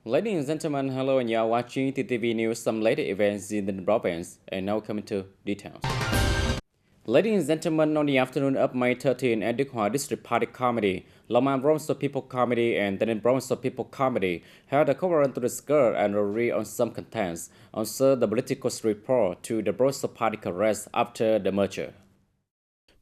Ladies and gentlemen, hello and you are watching TTV News, some latest events in the province, and now coming to details. Ladies and gentlemen, on the afternoon of May 13, at Đức District Party Committee, Long An Province of People Committee and TayNinhTV Province of People Committee held a conference to discuss and agree on some contents, answer the political report to the Province of Party arrest after the merger.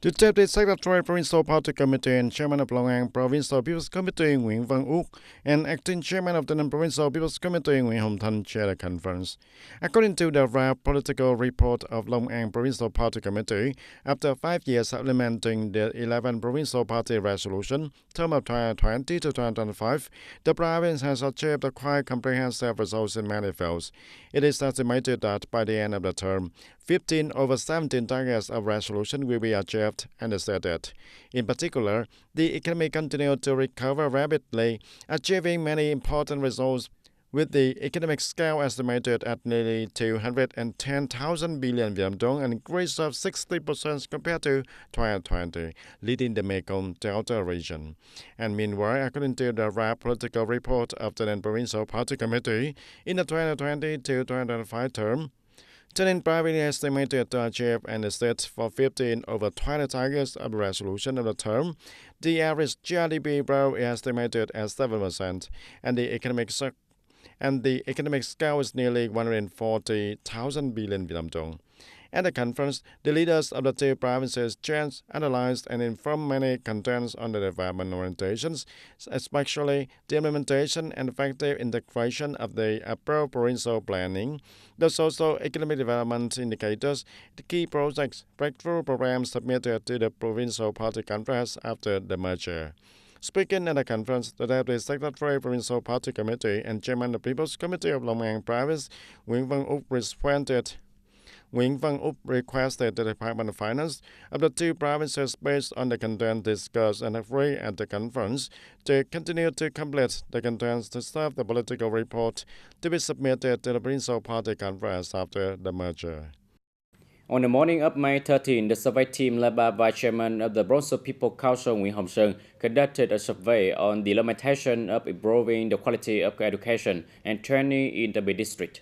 The Deputy Secretary Provincial Party Committee and Chairman of Long An Provincial People's Committee Nguyễn Văn Úc and Acting Chairman of the Provincial People's Committee Nguyễn Hồng Thanh chaired the conference. According to the draft political report of Long An Provincial Party Committee, after 5 years implementing the 11 Provincial Party resolution, term of 2020 to 2025, the province has achieved a quite comprehensive results in many fields. It is estimated that by the end of the term, 15 over 17 targets of resolution will be achieved and asserted. In particular, the economy continued to recover rapidly, achieving many important results with the economic scale estimated at nearly 210,000 billion Vietnam dong, an increase of 60% compared to 2020, leading the Mekong Delta region. And meanwhile, according to the draft political report of the Provincial Party Committee, in the 2020 to 2025 term, TayNinhTV privately estimated to achieve and set for 15 over 20 targets of the resolution of the term. The average GDP growth is estimated at 7%, and the economic scale is nearly 140,000 billion Vietnam dong. At the conference, the leaders of the two provinces changed, analyzed, and informed many contents on the development orientations, especially the implementation and effective integration of the approved provincial planning, the socio-economic development indicators, the key projects, breakthrough programs submitted to the Provincial Party Conference after the merger. Speaking at the conference, the Deputy Secretary Provincial Party Committee and Chairman of the People's Committee of Long An Province, Nguyễn Văn Úc requested the Department of Finance of the two provinces, based on the content discussed and agreed at the conference, to continue to complete the contents to serve the political report to be submitted to the Provincial Party Conference after the merger. On the morning of May 13, the survey team led by Vice Chairman of the Provincial People Council Nguyễn Hồng Sơn conducted a survey on the implementation of improving the quality of education and training in the district.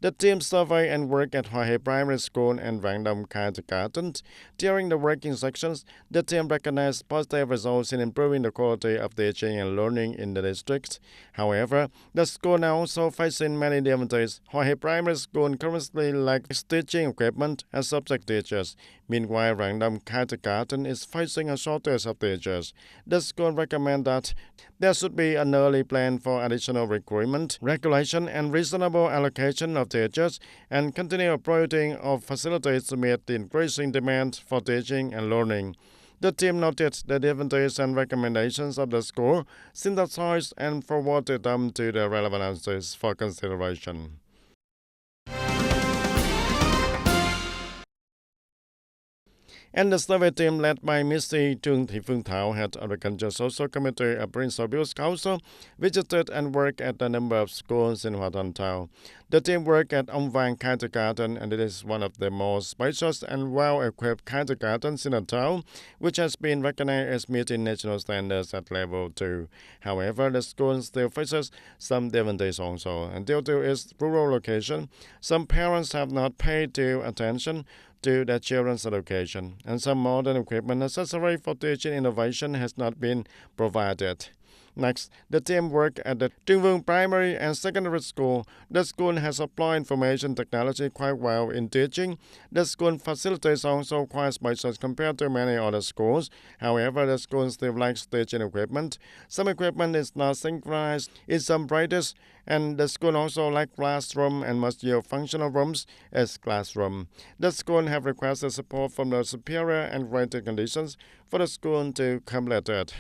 The team surveyed and worked at Hoa He Primary School and Vang Dom Kindergarten. During the working sections, the team recognized positive results in improving the quality of teaching and learning in the district. However, the school now also facing many difficulties. Hoa He Primary School currently lacks teaching equipment and subject teachers. Meanwhile, Vang Dom Kindergarten is facing a shortage of teachers. The school recommends that there should be an early plan for additional recruitment, regulation, and reasonable allocation of teachers, and continue promoting of facilities to meet the increasing demand for teaching and learning. The team noted the difficulties and recommendations of the school, synthesized and forwarded them to the relevant agencies for consideration. And the survey team led by Mrs. Trương Thị Phương Thảo, head of the Culture Social Committee of Provincial People's Council, visited and worked at a number of schools in Hoa Thanh Town. The team worked at Ông Vàng Kindergarten, and it is one of the most spacious and well-equipped kindergartens in the town, which has been recognized as meeting national standards at level 2. However, the school still faces some difficulties also, and due to its rural location, some parents have not paid due attention to their children's education, and some modern equipment necessary for teaching innovation has not been provided. Next, the team worked at the Trương Vương Primary and Secondary School. The school has applied information technology quite well in teaching. The school facilities also quite spacious compared to many other schools. However, the school still lacks teaching equipment. Some equipment is not synchronized in some branches, and the school also lacks classroom and must use functional rooms as classroom. The school have requested support from the superior and granted conditions for the school to complete it.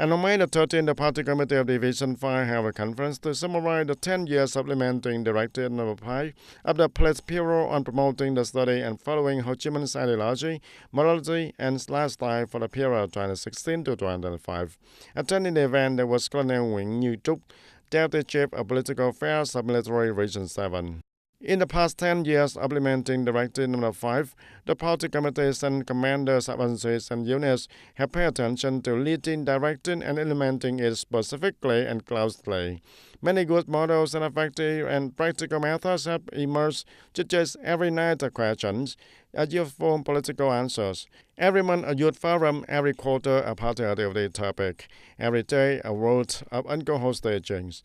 And on May 13, the Party Committee of Division 5 held a conference to summarize the 10-year supplementing Directive No. 5 of the Police Bureau on promoting the study and following Ho Chi Minh's ideology, morality, and lifestyle for the period 2016 to 2005. Attending the event, there was Colonel Nguyễn Như Trúc, Deputy Chief of Political Affairs of Military Region 7. In the past 10 years of implementing Directive Number 5, the party committees and commanders of agencies and units have paid attention to leading, directing, and implementing it specifically and closely. Many good models and effective and practical methods have emerged, such as every night a questions, a useful political answers, every month a youth forum, every quarter a party activity topic, every day a road of alcohol stagings,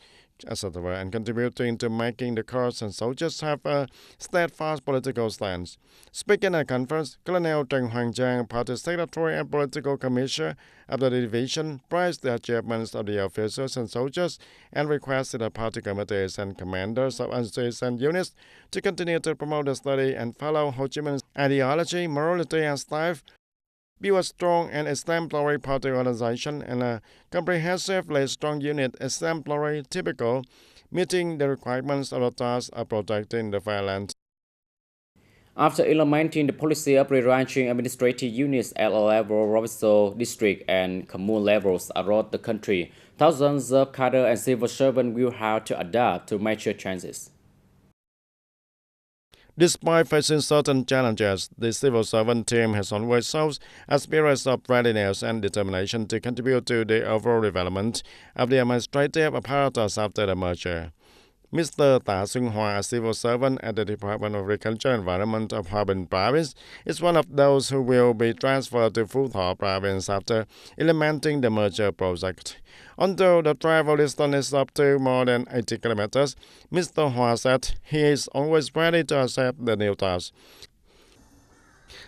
etc., and contributing to making the courts and soldiers have a steadfast political stance. Speaking at a conference, Colonel Trần Hoàng Giang, Party Secretary and Political Commissioner of the division, praised the achievements of the officers and soldiers and requested the party committees and commanders of agencies and units to continue to promote the study and follow Ho Chi Minh's ideology, morality, and style, build a strong and exemplary party organization and a comprehensively strong unit exemplary, typical, meeting the requirements of the task of protecting the violence. After implementing the policy of rearranging administrative units at all level, provincial, district, and commune levels around the country, thousands of cadre and civil servants will have to adapt to major changes. Despite facing certain challenges, the civil servant team has always shown a spirit of readiness and determination to contribute to the overall development of the administrative apparatus after the merger. Mr. Ta Sung Hwa, a civil servant at the Department of Agriculture and Environment of Hòa Bình Province, is one of those who will be transferred to Phú Thọ Province after implementing the merger project. Although the travel distance is up to more than 80 kilometers, Mr. Hwa said he is always ready to accept the new task.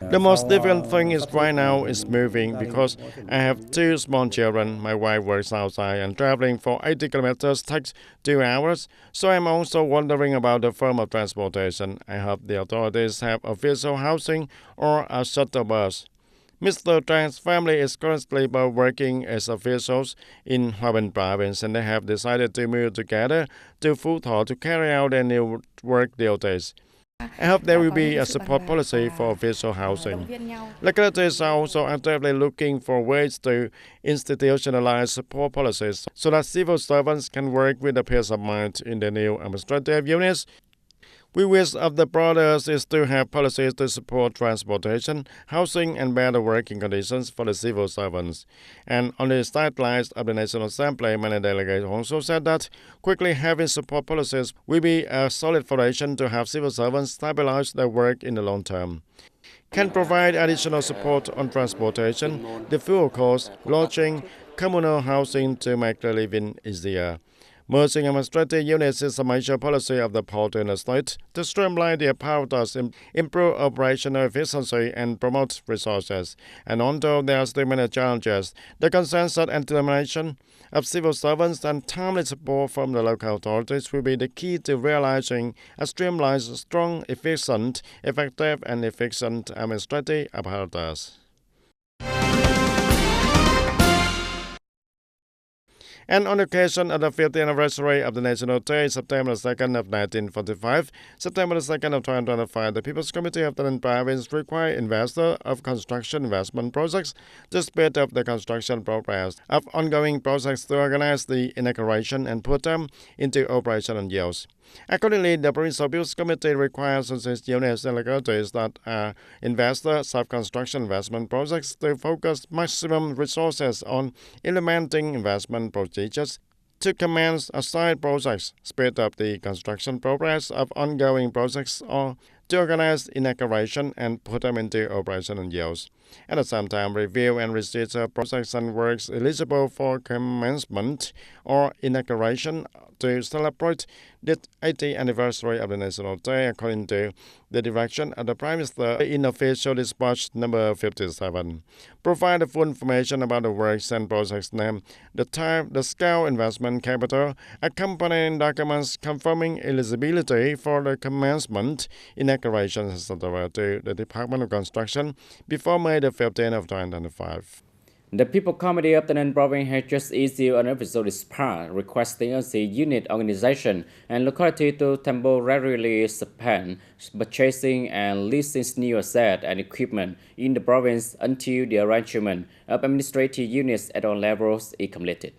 The most difficult thing is right now is moving because I have two small children. My wife works outside and traveling for 80 kilometers takes 2 hours. So I'm also wondering about the form of transportation. I hope the authorities have official housing or a shuttle bus. Mr. Trang's family is currently working as officials in Hòa Bình Province and they have decided to move together to Phú Thọ to carry out their new work duties. I hope there will be a support policy for official housing. Localities are also actively looking for ways to institutionalize support policies so that civil servants can work with a peace of mind in the new administrative units. We wish of the brothers is to have policies to support transportation, housing, and better working conditions for the civil servants. And on the sidelines of the National Assembly, many delegates also said that quickly having support policies will be a solid foundation to have civil servants stabilize their work in the long term. Can provide additional support on transportation, the fuel costs, lodging, communal housing to make the living easier. Merging administrative units is a major policy of the party in the state to streamline the apparatus, improve operational efficiency, and promote resources. And although there are still many challenges, the consensus and determination of civil servants and timely support from the local authorities will be the key to realizing a streamlined, strong, efficient, effective, and efficient administrative apparatus. And on the occasion of the 50th anniversary of the National Day, September 2nd of 1945, September 2nd of 2025, the People's Committee of the Province required investors of construction investment projects to speed up the construction progress of ongoing projects to organize the inauguration and put them into operation and use. Accordingly, the Provincial People's Committee requires assist units and localities that are investors of construction investment projects to focus maximum resources on implementing investment procedures to commence assigned projects, speed up the construction progress of ongoing projects, or to organize inauguration and put them into operation and use. At the same time, review and register projects and works eligible for commencement or inauguration to celebrate the 80th anniversary of the National Day according to the direction of the Prime Minister in Official Dispatch number 57. Provide the full information about the works and projects name, the type, the scale, investment capital, accompanying documents confirming eligibility for the commencement, inauguration, etc. to the Department of Construction before May the 15th of 2025. The People Committee of the Province has just issued an official dispatch requesting a unit organization and locality to temporarily suspend purchasing and leasing new assets and equipment in the province until the arrangement of administrative units at all levels is completed.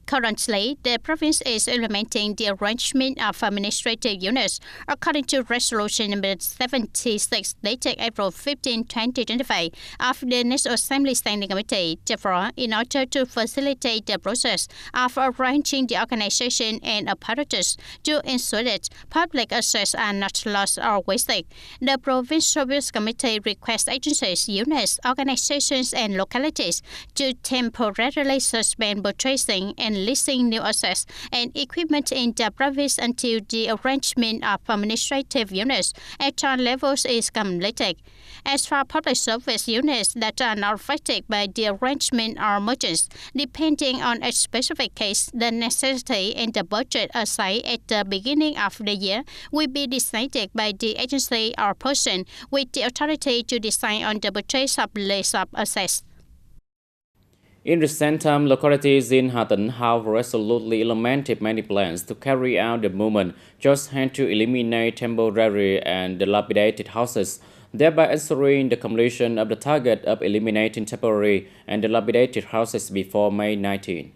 Currently, the province is implementing the arrangement of administrative units according to Resolution number 76 dated April 15, 2025 of the National Assembly Standing Committee. Therefore, in order to facilitate the process of arranging the organization and apparatus to ensure that public access are not lost or wasted, the Provincial Business Committee requests agencies, units, organizations, and localities to temporarily suspend purchasing and leasing new assets and equipment in the province until the arrangement of administrative units at all levels is completed. As for public service units that are not affected by the arrangement or mergers, depending on a specific case, the necessity and the budget assigned at the beginning of the year will be decided by the agency or person with the authority to decide on the purchase of lease of assets. In recent time, localities in Hà Tĩnh have resolutely implemented many plans to carry out the movement just hand to eliminate temporary and dilapidated houses, thereby ensuring the completion of the target of eliminating temporary and dilapidated houses before May 19.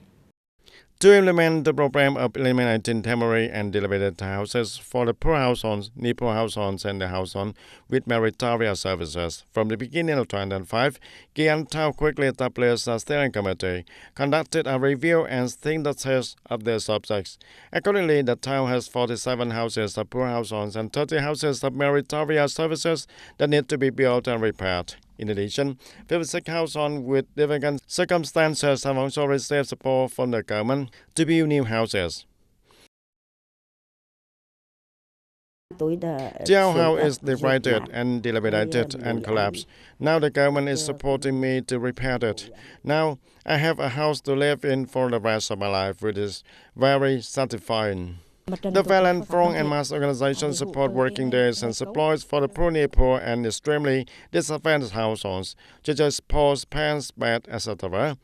To implement the program of eliminating temporary and dilapidated houses for the poor households, near-poor households, and the households with meritorious services, from the beginning of 2005, Kỳ Anh Town quickly established a steering committee, conducted a review and synthesis of their subjects. Accordingly, the town has 47 houses of poor households and 30 houses of meritorious services that need to be built and repaired. In addition, 56 households with difficult circumstances have also received support from the government to build new houses. The house is degraded and dilapidated and collapsed. Now the government is supporting me to repair it. Now I have a house to live in for the rest of my life, which is very satisfying. The Valiant Front and mass organizations support working days and supplies for the poor, near-poor, and extremely disadvantaged households, such as posts, pans, beds, etc.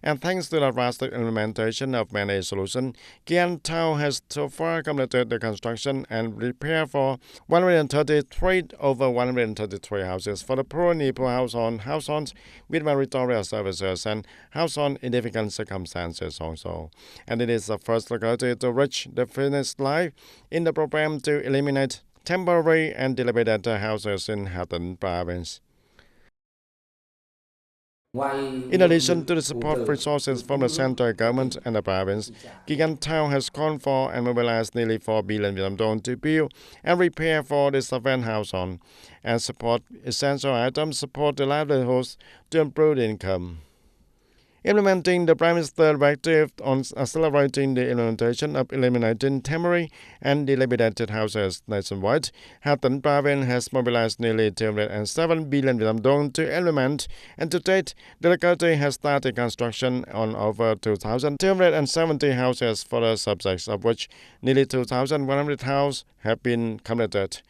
And thanks to the drastic implementation of many solutions, Kỳ Anh Town has so far completed the construction and repair for 133 over 133 houses for the poor, near-poor households with meritorious services, and households in difficult circumstances also. And it is the first locality to reach the finish line in the program to eliminate temporary and dilapidated houses in Hà Tĩnh province. In addition to the support resources from the central government and the province, Kỳ Anh Town has called for and mobilized nearly 4 billion Vietnam dong to build and repair for the disadvantaged households and support essential items, support the livelihoods to improve the income. Implementing the Prime Minister's directive on accelerating the implementation of eliminating temporary and dilapidated houses nationwide, Hà Tĩnh province has mobilized nearly 207 billion Vietnam dong to implement, and to date, the locality has started construction on over 2,270 houses for the subjects, of which nearly 2,100 houses have been completed.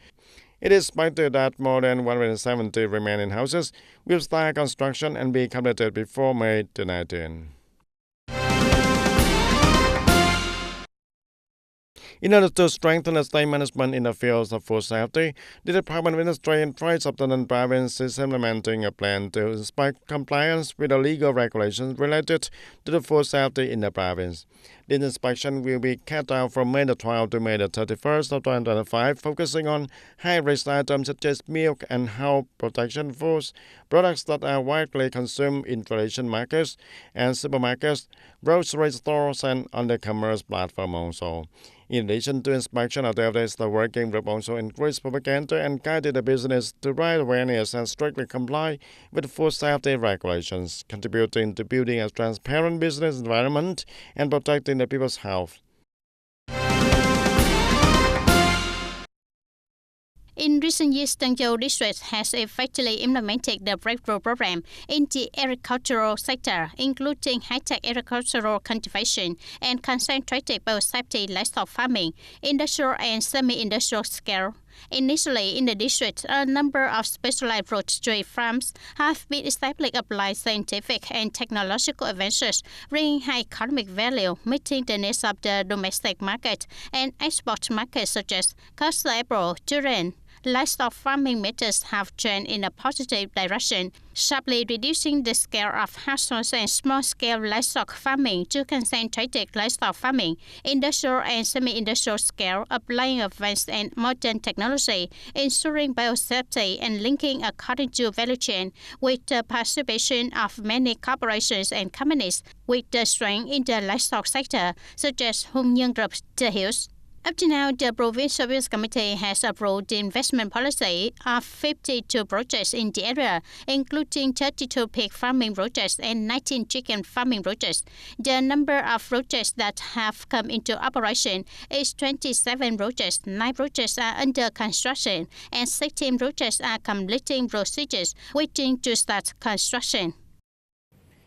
It is expected that more than 170 remaining houses will start construction and be completed before May 19. In order to strengthen the state management in the fields of food safety, the Department of Industry and Trade of the Ninh Province is implementing a plan to inspect compliance with the legal regulations related to the food safety in the province. The inspection will be carried out from May 12 to May 31st of 2025, focusing on high-risk items such as milk and health protection foods, products that are widely consumed in traditional markets and supermarkets, grocery stores, and on the commerce platform also. In addition to inspection activities, the working group also increased propaganda and guided the business to raise awareness and strictly comply with food safety regulations, contributing to building a transparent business environment and protecting the people's health. In recent years, Tân Châu District has effectively implemented the breakthrough program in the agricultural sector, including high-tech agricultural cultivation and concentrated biosafety livestock farming, industrial and semi-industrial scale. Initially, in the district, a number of specialized fruit tree farms have been established applying scientific and technological advances, bringing high economic value, meeting the needs of the domestic market and export markets such as castle apple, durian, livestock farming methods have trended in a positive direction, sharply reducing the scale of households and small-scale livestock farming to concentrated livestock farming, industrial and semi-industrial scale, applying advanced and modern technology, ensuring biosafety and linking according to value chain with the participation of many corporations and companies with the strength in the livestock sector, such as Hung Nhân Group TayNinhTV. Up to now, the Provincial Business Committee has approved the investment policy of 52 projects in the area, including 32 pig farming projects and 19 chicken farming projects. The number of projects that have come into operation is 27 projects, 9 projects are under construction, and 16 projects are completing procedures waiting to start construction.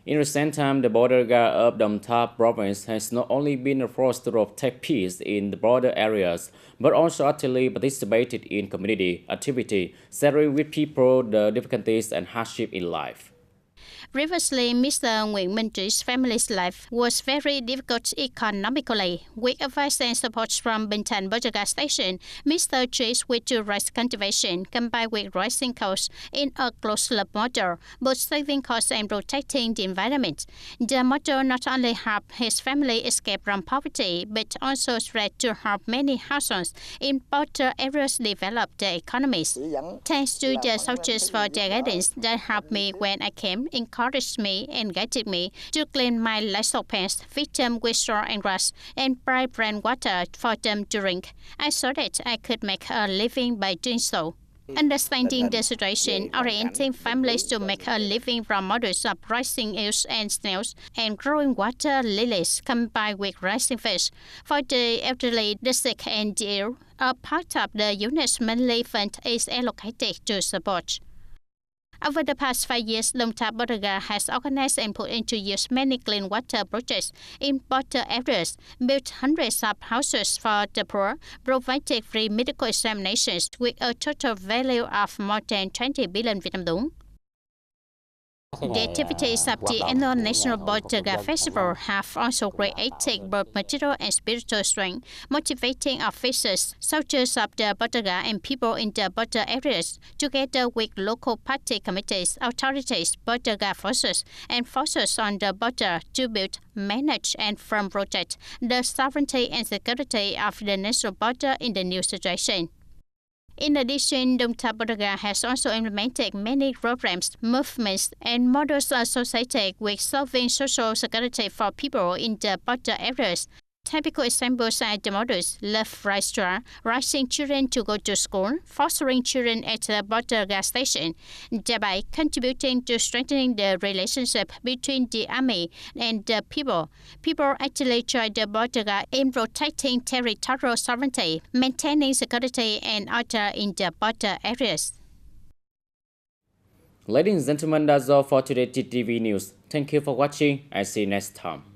In recent time, the border of Đồng Tháp province has not only been a foster of tech peace in the border areas, but also actively participated in community activity, sharing with people the difficulties and hardship in life. Previously, Mr. Nguyễn Minh Trí family's life was very difficult economically. With advice and support from Bình Thạnh Border Gas Station, Mr. Trí switched to rice cultivation combined with rising costs in a closed-loop model, both saving costs and protecting the environment. The model not only helped his family escape from poverty, but also spread to help many households in border areas develop their economies. Thanks to the soldiers for their guidance that helped me when I came, encouraged me and guided me to clean my livestock pens, feed them with straw and grass, and buy brand water for them to drink. I saw that I could make a living by doing so. Understanding the situation, orienting families to make a living from models of rising eels and snails and growing water lilies combined with rising fish. For the elderly, the sick and the ill, a part of the unit's monthly fund is allocated to support. Over the past 5 years, Đồng Tháp Border has organized and put into use many clean water projects in border areas, built hundreds of houses for the poor, provided free medical examinations with a total value of more than 20 billion Vietnam dong. The activities of the annual National Border Festival have also created both material and spiritual strength, motivating officers, soldiers of the border and people in the border areas, together with local party committees, authorities, border forces, and forces on the border to build, manage, and protect the sovereignty and security of the national border in the new situation. In addition, Đồng Tháp Border has also implemented many programs, movements, and models associated with solving social security for people in the border areas. Typical examples are the models Love Restaurant, raising children to go to school, fostering children at the border gas station, thereby contributing to strengthening the relationship between the army and the people. People actually join the border in protecting territorial sovereignty, maintaining security and order in the border areas. Ladies and gentlemen, that's all for today's TTV News. Thank you for watching. I see you next time.